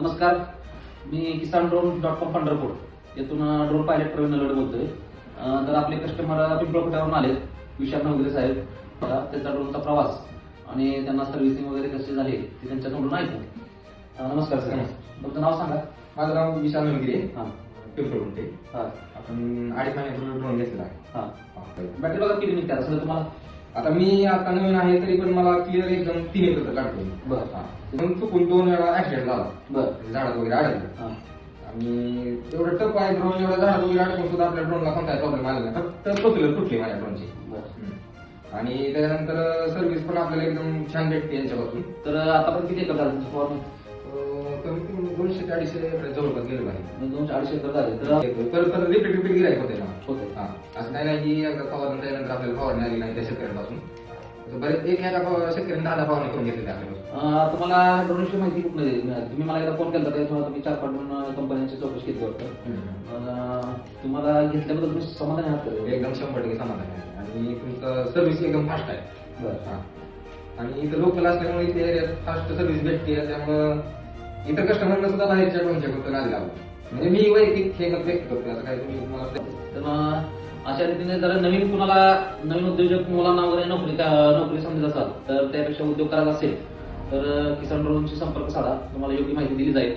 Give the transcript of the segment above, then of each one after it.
नमस्कार, मी kisan.com पंढरपूर येथून drone pilot Pravin Nalawade बोलतोय. तर आपले कस्टमर पिंपळखुट्यावरून आले, विशाल नवगिरे साहेब. त्यांचा ड्रोनचा प्रवास आणि त्यांना सर्व्हिसिंग वगैरे कशी झाली ते त्यांच्या तोंडून ऐकू. नमस्कार सर, तुमचं नाव सांगा. माझं नाव विशाल नवगिरे, हां पिंपळखुटे. आपण 2.5 महिन्यापूर्वी ड्रोन घेतलेला आहे. हां, बॅटरी बघा किती निघते असं तुम्हाला. आता मी आता नवीन आहे तरी पण मला क्लिअर एकदम 3 एकर लागतो. बरं. मग चुकून 2 वेळा ऍक्सिडेंट झाला. बरं. झाडात वगैरे अडकलं आणि एवढं टप आहे ड्रोन, एवढं झाडात वगैरे अडकून सुद्धा आपल्या ड्रोनला कोणताही प्रॉब्लेम आला नाही. फक्त प्रोपेलर तुटली माझ्या ड्रोनची. आणि त्याच्यानंतर सर्व्हिस पण आपल्याला एकदम छान भेटते यांच्यापासून. तर आतापर्यंत किती एकर झालं तुमचं फॉर्म? कमीत कमी 200 ते 250 जवळपास गेलो आहे. 200-250 एकर झाले. तर रिपीट गिरायक होते ना. होते. असं काही नाही की एकदा फवारणी त्यानंतर आपल्याला फवारणी आली नाही त्या शेतकऱ्यांपासून. बरेच एक ह्याला शेतकऱ्यांनी 10 फवारणी करून घेतलेल्या आपल्याला. तुम्हाला ड्रोनची माहिती कुठून मिळाली? तुम्ही मला एकदा फोन केला तेव्हा तुम्ही 4-5 ड्रोन कंपन्यांची चौकशी केली वाटतं. तुम्हाला घेतल्याबद्दल तुम्ही समाधानी आहात का? एकदम 100% समाधान आहे. आणि तुमचं सर्व्हिस एकदम फास्ट आहे. बरं. आणि इथं लोकल असल्यामुळे इथे एरियात फास्ट सर्व्हिस भेटते. त्यामुळं इतर कस्टमरला सुद्धा बाहेरच्या ड्रोनच्या फक्त नादी लावतो. म्हणजे मी वैयक्तिक हे व्यक्त करतो. असं काही तुम्ही मला तर अशा रीतीने जर नवीन उद्योजक मुलांना वगैरे नोकरी समजत असाल तर त्यापेक्षा उद्योग करायचा असेल तर किसान ड्रोनशी संपर्क साधा, तुम्हाला योग्य माहिती दिली जाईल.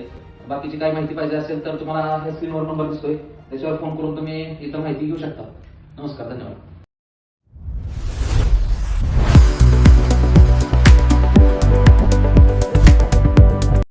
बाकीची काही माहिती पाहिजे असेल तर तुम्हाला ह्या स्क्रीनवर नंबर दिसतोय, त्याच्यावर फोन करून तुम्ही इतर माहिती घेऊ शकता. नमस्कार, धन्यवाद.